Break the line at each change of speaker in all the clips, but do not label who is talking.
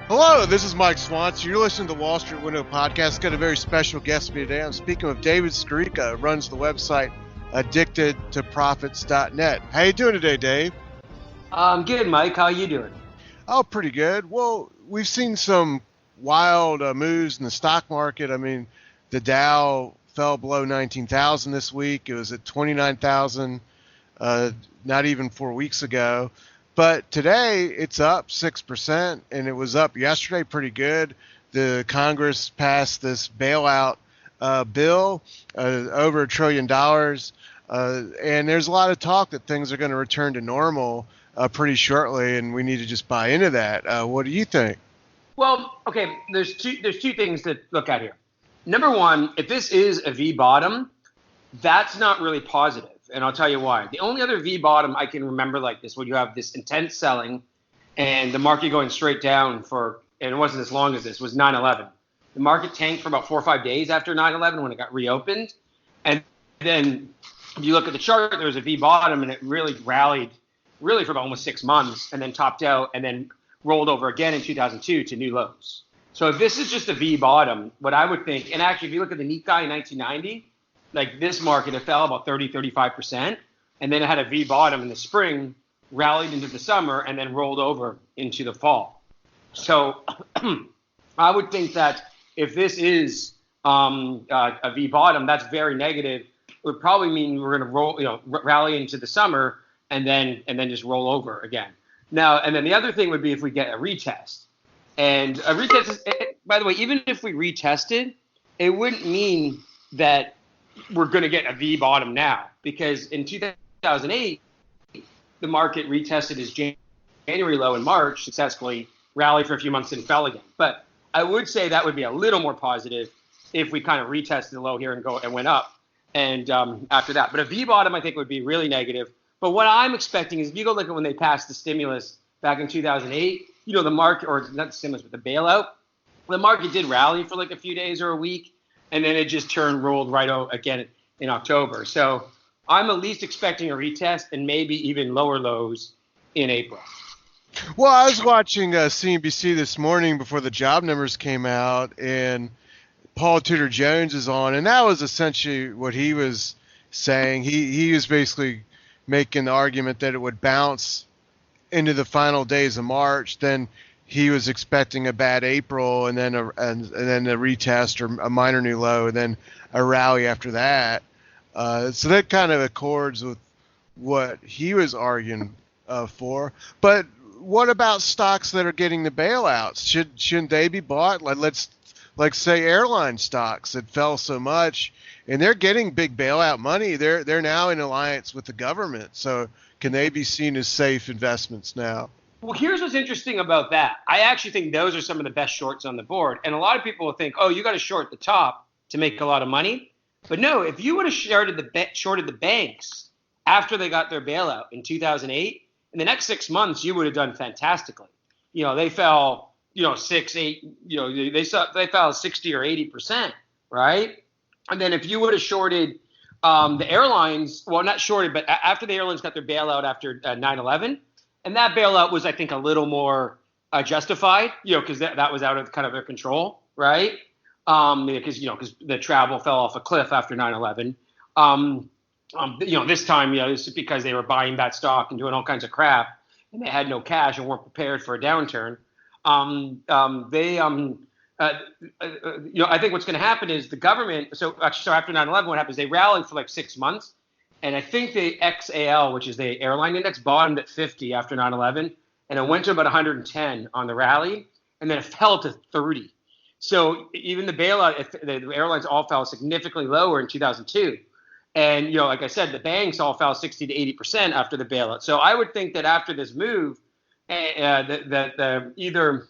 Hello, this is Mike Swanson. You're listening to the Wall Street Window Podcast. Got a very special guest with me today. I'm speaking with David Skarica, who runs the website addictedtoprofits.net. How you doing today, Dave?
I'm good, Mike. How you doing?
Oh, pretty good. Well, we've seen some wild moves in the stock market. I mean, the Dow fell below 19,000 this week. It was at 29,000 not even 4 weeks ago. But today it's up 6%, and it was up yesterday pretty good. The Congress passed this bailout bill over $1 trillion, and there's a lot of talk that things are going to return to normal pretty shortly, and we need to just buy into that. What do you think?
Well, okay, there's two things to look at here. Number one, if this is a V bottom, that's not really positive. And I'll tell you why. The only other V bottom I can remember like this, when you have this intense selling and the market going straight down and it wasn't as long as this, was 9/11. The market tanked for about 4 or 5 days after 9/11 when it got reopened. And then if you look at the chart, there was a V bottom and it really rallied for about almost 6 months and then topped out and then rolled over again in 2002 to new lows. So if this is just a V bottom, what I would think, and actually if you look at the Nikkei in 1990, like this market, it fell about 35%, and then it had a V bottom in the spring, rallied into the summer, and then rolled over into the fall. So I would think that if this is a V bottom, that's very negative. It would probably mean we're going to rally into the summer and then just roll over again. Now, and then the other thing would be if we get a retest. And a retest is, by the way, even if we retested, it wouldn't mean that we're going to get a V bottom now, because in 2008, the market retested its January low in March, successfully rallied for a few months and fell again. But I would say that would be a little more positive if we kind of retested the low here and went up. And after that, but a V bottom I think would be really negative. But what I'm expecting is if you go look at when they passed the stimulus back in 2008, the market, or not the stimulus, but the bailout, the market did rally for like a few days or a week. And then it just rolled right out again in October. So I'm at least expecting a retest and maybe even lower lows in April.
Well, I was watching CNBC this morning before the job numbers came out, and Paul Tudor Jones is on, and that was essentially what he was saying. He was basically making the argument that it would bounce into the final days of March. Then he was expecting a bad April and then a retest or a minor new low and then a rally after that. So that kind of accords with what he was arguing for. But what about stocks that are getting the bailouts? Shouldn't they be bought? Like say airline stocks that fell so much, and they're getting big bailout money. They're now in alliance with the government. So can they be seen as safe investments now?
Well, here's what's interesting about that. I actually think those are some of the best shorts on the board. And a lot of people will think, oh, you got to short the top to make a lot of money. But no, if you would have shorted the banks after they got their bailout in 2008, in the next 6 months, you would have done fantastically. They fell, 6, 8, they fell 60 or 80%, right? And then if you would have shorted the airlines, well, not shorted, but after the airlines got their bailout after 9/11, and that bailout was, I think, a little more justified, because that was out of kind of their control, right? Because the travel fell off a cliff after 9/11. This time, this is because they were buying that stock and doing all kinds of crap, and they had no cash and weren't prepared for a downturn. I think what's going to happen is the government. So after 9/11, what happens? They rallied for like 6 months. And I think the XAL, which is the airline index, bottomed at 50 after 9/11, and it went to about 110 on the rally, and then it fell to 30. So even the bailout, the airlines all fell significantly lower in 2002. And, like I said, the banks all fell 60 to 80% after the bailout. So I would think that after this move, either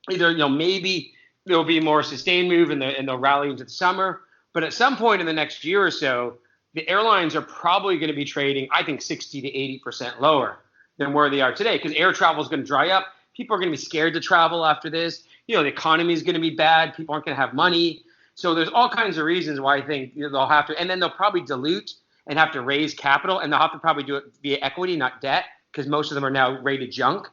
maybe there'll be a more sustained move and they'll rally into the summer. But at some point in the next year or so, the airlines are probably going to be trading, I think, 60 to 80% lower than where they are today, because air travel is going to dry up. People are going to be scared to travel after this. The economy is going to be bad. People aren't going to have money. So there's all kinds of reasons why I think they'll have to, and then they'll probably dilute and have to raise capital, and they'll have to probably do it via equity, not debt, because most of them are now rated junk.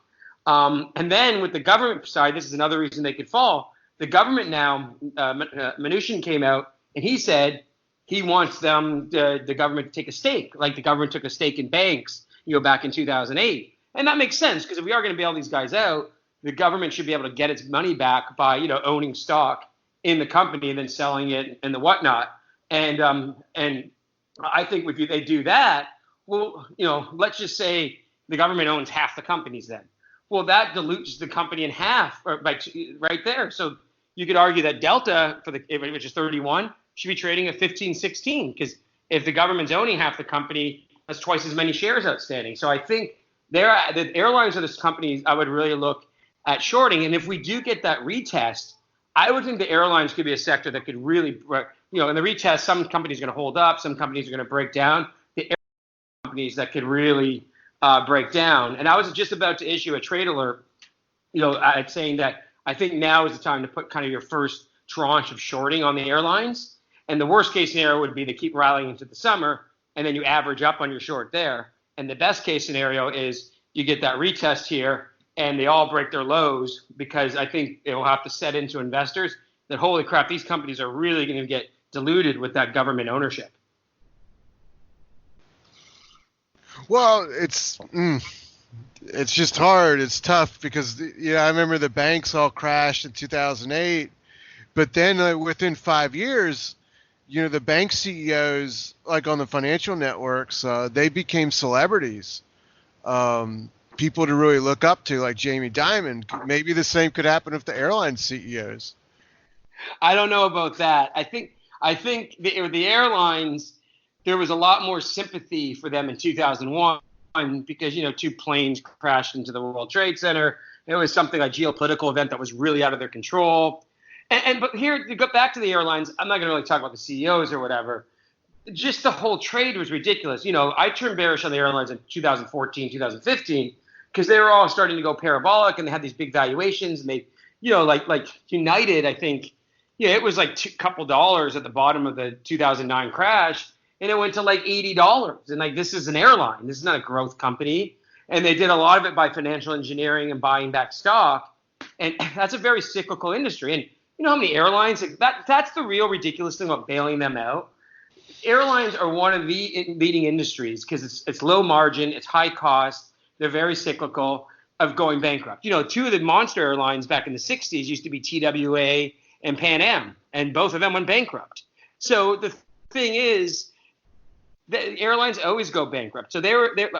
And then with the government side, this is another reason they could fall. The government now, Mnuchin came out and he said he wants the government to take a stake, like the government took a stake in banks, back in 2008. And that makes sense because if we are going to bail these guys out, the government should be able to get its money back by, owning stock in the company and then selling it and the whatnot. And I think if they do that, well, let's just say the government owns half the companies then. Well, that dilutes the company in half right there. So you could argue that Delta, which is 31, should be trading at 15, 16, because if the government's owning half the company, that's twice as many shares outstanding. So I think the airlines are this companies I would really look at shorting. And if we do get that retest, I would think the airlines could be a sector that could really, in the retest, some companies are going to hold up, some companies are going to break down. The airline companies that could really break down. And I was just about to issue a trade alert, saying that I think now is the time to put kind of your first tranche of shorting on the airlines. And the worst case scenario would be to keep rallying into the summer, and then you average up on your short there. And the best case scenario is you get that retest here, and they all break their lows, because I think it will have to set into investors that, holy crap, these companies are really going to get diluted with that government ownership.
Well, it's just hard. It's tough because, I remember the banks all crashed in 2008, but then within 5 years, the bank CEOs, like on the financial networks, they became celebrities. People to really look up to, like Jamie Dimon. Maybe the same could happen with the airline CEOs.
I don't know about that. I think the airlines, there was a lot more sympathy for them in 2001 because, 2 planes crashed into the World Trade Center. It was something, a geopolitical event that was really out of their control. But here, to go back to the airlines, I'm not going to really talk about the CEOs or whatever. Just the whole trade was ridiculous. I turned bearish on the airlines in 2014, 2015, because they were all starting to go parabolic and they had these big valuations. And they, like United, I think, it was like a couple dollars at the bottom of the 2009 crash, and it went to like $80. And this is an airline. This is not a growth company. And they did a lot of it by financial engineering and buying back stock. And that's a very cyclical industry. And how many airlines, that's the real ridiculous thing about bailing them out. Airlines are one of the leading industries because it's low margin, it's high cost, they're very cyclical of going bankrupt. 2 of the monster airlines back in the 60s used to be TWA and Pan Am, and both of them went bankrupt. So the thing is, the airlines always go bankrupt. So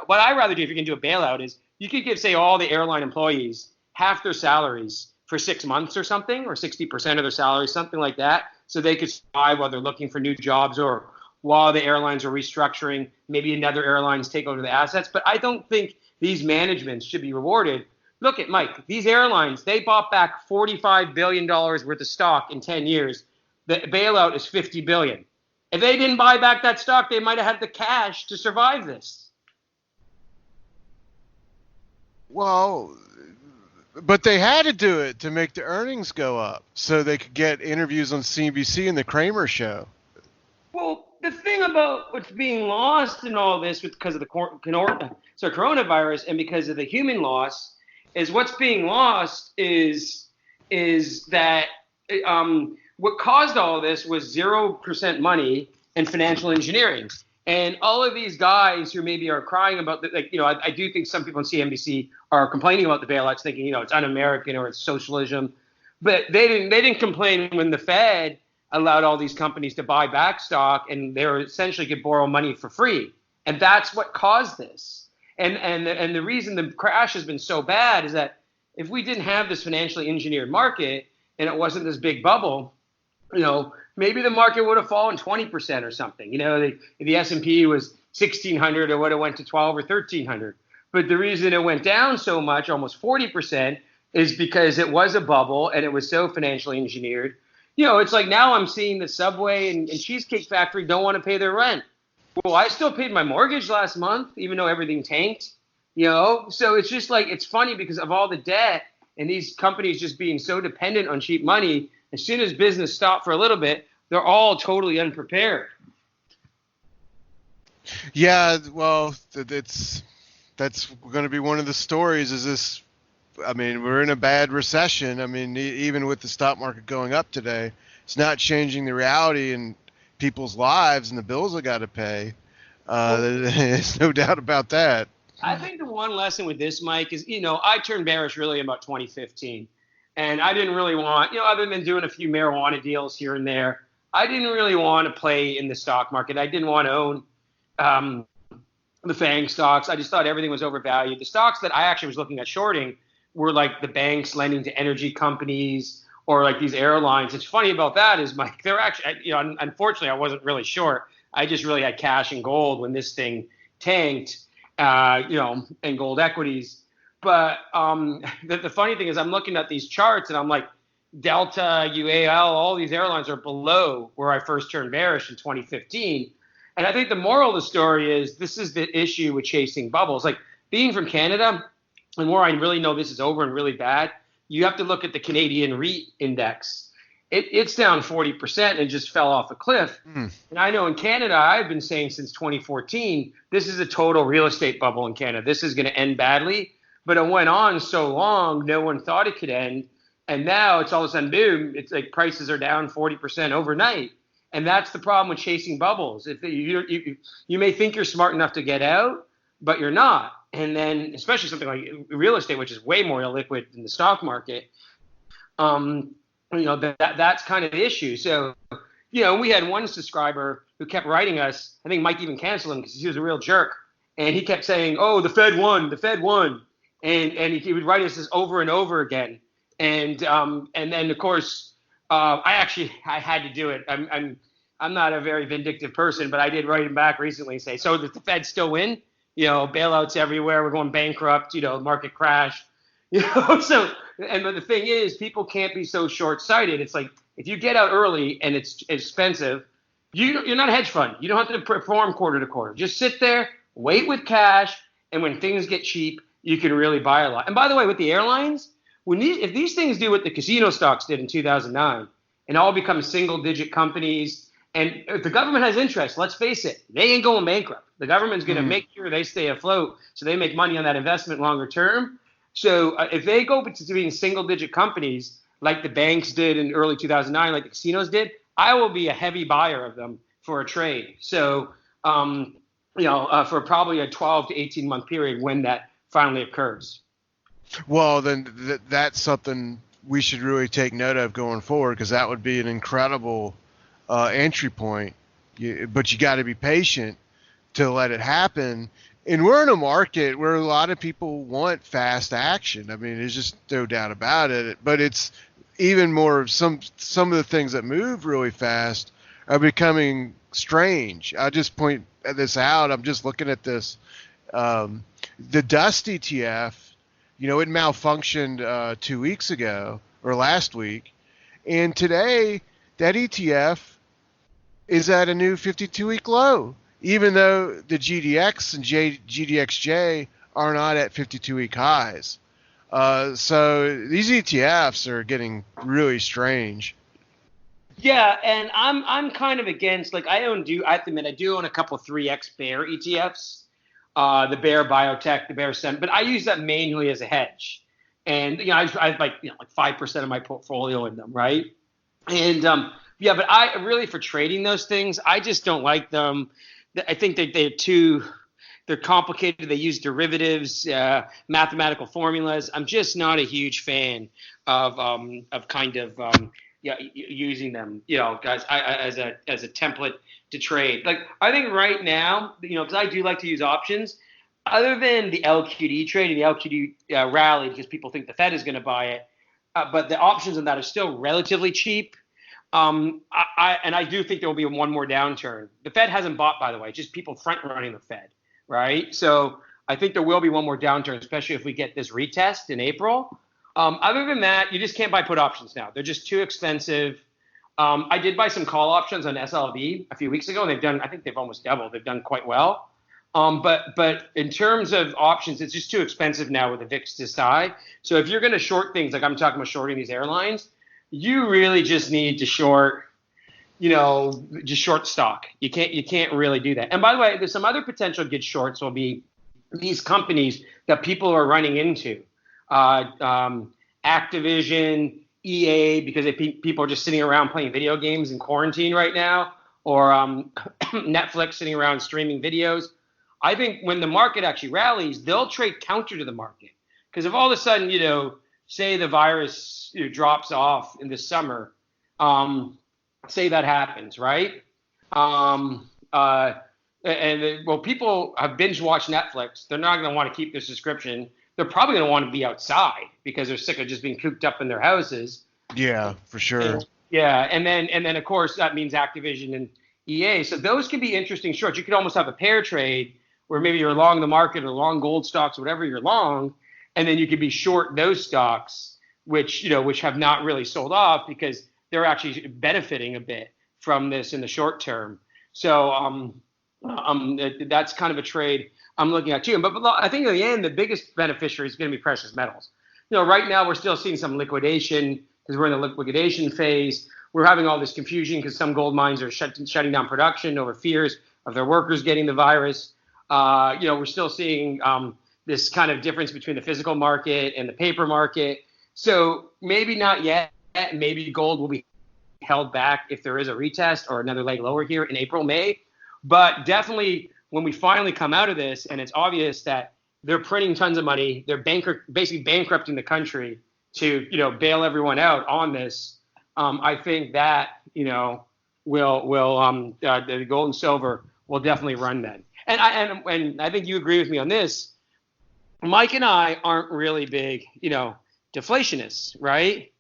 what I'd rather do if you're going to do a bailout is you could give, say, all the airline employees half their salaries for 6 months or something, or 60% of their salary, something like that, so they could survive while they're looking for new jobs or while the airlines are restructuring, maybe another airlines take over the assets. But I don't think these managements should be rewarded. Look at Mike, these airlines, they bought back $45 billion worth of stock in 10 years. The bailout is $50 billion. If they didn't buy back that stock, they might have had the cash to survive this.
Well, but they had to do it to make the earnings go up so they could get interviews on CNBC and the Kramer show.
Well, the thing about what's being lost in all this because of the coronavirus and because of the human loss is what's being lost is that what caused all of this was 0% money and financial engineering. And all of these guys who maybe are crying about, I do think some people on CNBC are complaining about the bailouts, thinking, it's un-American or it's socialism. But they didn't complain when the Fed allowed all these companies to buy back stock and they essentially could borrow money for free. And that's what caused this. And the reason the crash has been so bad is that if we didn't have this financially engineered market and it wasn't this big bubble, maybe the market would have fallen 20% or something. The S&P was 1,600, it would have went to 12 or 1,300. But the reason it went down so much, almost 40%, is because it was a bubble and it was so financially engineered. It's like now I'm seeing the Subway and Cheesecake Factory don't want to pay their rent. Well, I still paid my mortgage last month, even though everything tanked. So it's just like, it's funny because of all the debt and these companies just being so dependent on cheap money. As soon as business stopped for a little bit, they're all totally unprepared.
Yeah, well, that's going to be one of the stories. Is this I mean, we're in a bad recession. I mean, even with the stock market going up today, it's not changing the reality in people's lives and the bills they got to pay. There's no doubt about that.
I think the one lesson with this, Mike, is, I turned bearish really in about 2015. And I didn't really want, other than doing a few marijuana deals here and there, I didn't really want to play in the stock market. I didn't want to own the FANG stocks. I just thought everything was overvalued. The stocks that I actually was looking at shorting were like the banks lending to energy companies or like these airlines. It's funny about that is, Mike, they're actually, unfortunately, I wasn't really short. I just really had cash and gold when this thing tanked, and gold equities. But the funny thing is I'm looking at these charts and I'm like, Delta, UAL, all these airlines are below where I first turned bearish in 2015. And I think the moral of the story is this is the issue with chasing bubbles. Like being from Canada, and where I really know this is over and really bad, you have to look at the Canadian REIT index. It's down 40% and just fell off a cliff. And I know in Canada, I've been saying since 2014, this is a total real estate bubble in Canada. This is going to end badly. But it went on so long, no one thought it could end. And now it's all of a sudden, boom, it's like prices are down 40% overnight. And that's the problem with chasing bubbles. If you may think you're smart enough to get out, but you're not. And then especially something like real estate, which is way more illiquid than the stock market, that's kind of the issue. So, we had one subscriber who kept writing us. I think Mike even canceled him because he was a real jerk. And he kept saying, oh, the Fed won, the Fed won. And he would write us this over and over again. And then, of course, I had to do it. I'm not a very vindictive person, but I did write him back recently and say, so did the Fed still win? Bailouts everywhere. We're going bankrupt, market crash. So, but the thing is, people can't be so short-sighted. It's like if you get out early and it's expensive, you're not a hedge fund. You don't have to perform quarter to quarter. Just sit there, wait with cash, and when things get cheap, you can really buy a lot. And by the way, with the airlines, if these things do what the casino stocks did in 2009 and all become single-digit companies, and if the government has interest, let's face it, they ain't going bankrupt. The government's going to make sure they stay afloat so they make money on that investment longer term. So if they go to being single-digit companies like the banks did in early 2009, like the casinos did, I will be a heavy buyer of them for a trade. So, for probably a 12 to 18-month period when that finally occurs.
Well, then that's something we should really take note of going forward because that would be an incredible entry point. But you got to be patient to let it happen. And we're in a market where a lot of people want fast action. I mean, there's just no doubt about it. But it's even more of some of the things that move really fast are becoming strange. I'll just point this out. I'm just looking at this. The DUST ETF, it malfunctioned 2 weeks ago or last week. And today, that ETF is at a new 52-week low, even though the GDX and GDXJ are not at 52-week highs. So these ETFs are getting really strange.
Yeah, and I'm kind of against, like, I have to admit, I do own a couple 3X Bear ETFs, the Bear Biotech, the Bear Sem, but I use that mainly as a hedge. And, I have like 5% of my portfolio in them, right? And, but I really, for trading those things, I just don't like them. I think that they're complicated. They use derivatives, mathematical formulas. I'm just not a huge fan of using them, guys, as a template to trade. Like, I think right now, because I do like to use options, other than the LQD trade and the LQD rally, because people think the Fed is going to buy it, but the options on that are still relatively cheap. I do think there will be one more downturn. The Fed hasn't bought, by the way, just people front running the Fed, right? So I think there will be one more downturn, especially if we get this retest in April. Other than that, you just can't buy put options now. They're just too expensive. I did buy some call options on SLV a few weeks ago, and I think they've almost doubled. They've done quite well. But in terms of options, it's just too expensive now with the VIX this high. So if you're going to short things, like I'm talking about shorting these airlines, you really just need to short, just short stock. You can't really do that. And by the way, there's some other potential good shorts will be these companies that people are running into. Activision, EA, because people are just sitting around playing video games in quarantine right now, or Netflix sitting around streaming videos. I think when the market actually rallies, they'll trade counter to the market. Because if all of a sudden, say the virus drops off in the summer, say that happens, right? People have binge watched Netflix. They're not going to want to keep their subscription. They're probably going to want to be outside because they're sick of just being cooped up in their houses.
Yeah, for sure.
And then of course that means Activision and EA. So those can be interesting shorts. You could almost have a pair trade where maybe you're long the market or long gold stocks, whatever you're long, and then you could be short those stocks, which have not really sold off because they're actually benefiting a bit from this in the short term. So that's kind of a trade I'm looking at too. But I think in the end, the biggest beneficiary is going to be precious metals. Right now we're still seeing some liquidation because we're in the liquidation phase. We're having all this confusion because some gold mines are shutting down production over fears of their workers getting the virus. We're still seeing this kind of difference between the physical market and the paper market. So maybe not yet. Maybe gold will be held back if there is a retest or another leg lower here in April, May. But definitely when we finally come out of this and it's obvious that they're printing tons of money, they're basically bankrupting the country to bail everyone out on this. I think that the gold and silver will definitely run then. And I think you agree with me on this. Mike and I aren't really big deflationists, right?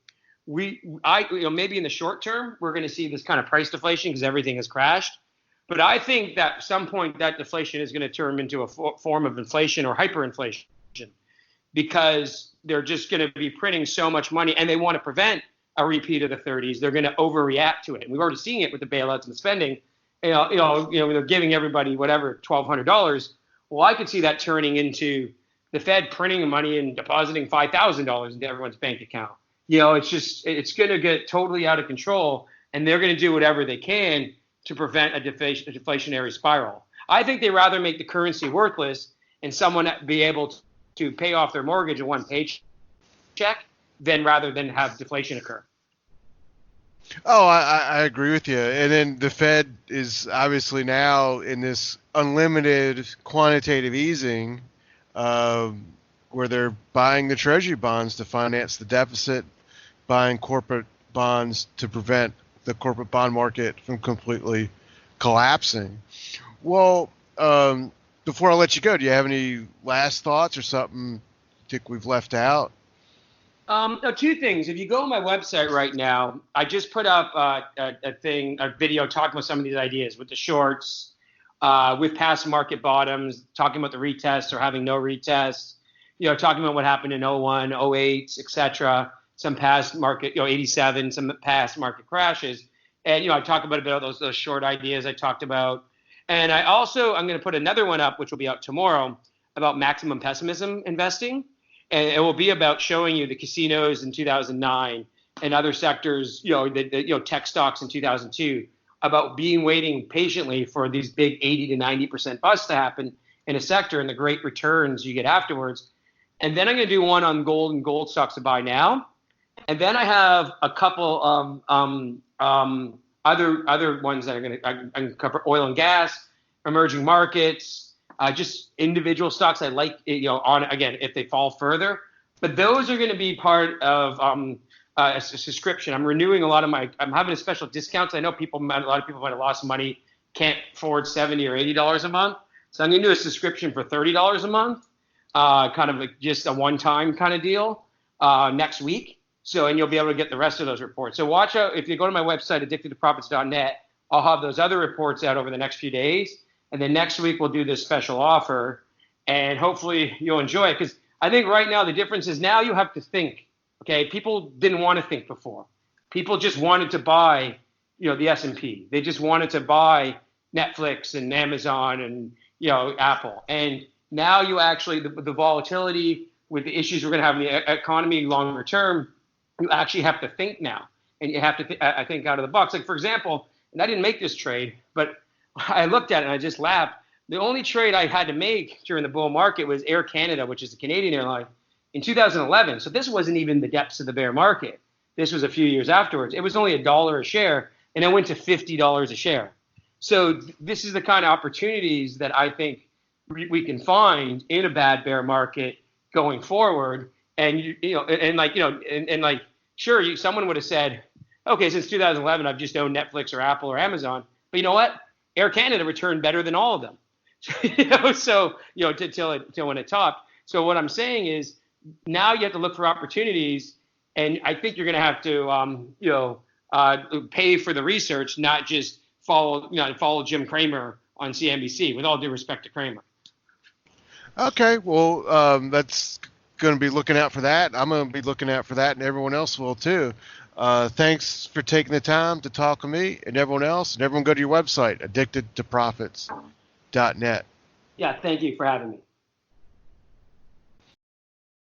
Maybe in the short term we're going to see this kind of price deflation because everything has crashed. But I think that at some point that deflation is going to turn into a form of inflation or hyperinflation because they're just going to be printing so much money and they want to prevent a repeat of the 30s. They're going to overreact to it. And we've already seen it with the bailouts and the spending. They're giving everybody whatever, $1,200. Well, I could see that turning into the Fed printing money and depositing $5,000 into everyone's bank account. It's going to get totally out of control and they're going to do whatever they can to prevent a deflationary spiral. I think they rather make the currency worthless and someone be able to pay off their mortgage in one paycheck rather than have deflation occur.
Oh, I agree with you. And then the Fed is obviously now in this unlimited quantitative easing where they're buying the treasury bonds to finance the deficit, buying corporate bonds to prevent the corporate bond market from completely collapsing. Well, before I let you go, do you have any last thoughts or something you think we've left out?
No, two things. If you go on my website right now, I just put up a video talking about some of these ideas with the shorts, with past market bottoms, talking about the retests or having no retests, talking about what happened in 01, 08, etc. Some past market, 87, some past market crashes. And, I talk about those short ideas I talked about. And I'm going to put another one up, which will be out tomorrow, about maximum pessimism investing. And it will be about showing you the casinos in 2009 and other sectors, tech stocks in 2002, about waiting patiently for these big 80 to 90% busts to happen in a sector and the great returns you get afterwards. And then I'm going to do one on gold and gold stocks to buy now. And then I have a couple other ones that I'm going to cover: oil and gas, emerging markets, just individual stocks I like. On again if they fall further. But those are going to be part of a subscription. I'm renewing a lot of I'm having a special discounts. I know a lot of people might have lost money, can't afford $70 or $80 a month. So I'm going to do a subscription for $30 a month, kind of like just a one-time kind of deal next week. And you'll be able to get the rest of those reports. So watch out. If you go to my website, addictedtoprofits.net, I'll have those other reports out over the next few days. And then next week, we'll do this special offer. And hopefully you'll enjoy it. Because I think right now the difference is now you have to think. Okay, people didn't want to think before. People just wanted to buy, the S&P. They just wanted to buy Netflix and Amazon and, Apple. And now you actually, the volatility with the issues we're going to have in the economy longer term, you actually have to think now, and you have to think out of the box. Like, for example, and I didn't make this trade, but I looked at it and I just laughed. The only trade I had to make during the bull market was Air Canada, which is a Canadian airline. in 2011. So this wasn't even the depths of the bear market. This was a few years afterwards. It was only $1 a share, and it went to $50 a share. So this is the kind of opportunities that I think we can find in a bad bear market going forward. And sure, someone would have said, okay, since 2011, I've just owned Netflix or Apple or Amazon. But you know what? Air Canada returned better than all of them. Till when it topped. So what I'm saying is now you have to look for opportunities, and I think you're going to have to, pay for the research, not just follow Jim Cramer on CNBC. With all due respect to Cramer.
Okay, well, that's going to be looking out for that. I'm going to be looking out for that, and everyone else will too. Thanks for taking the time to talk with me and everyone else. And everyone go to your website, addictedtoprofits.net.
Yeah, thank you for having me.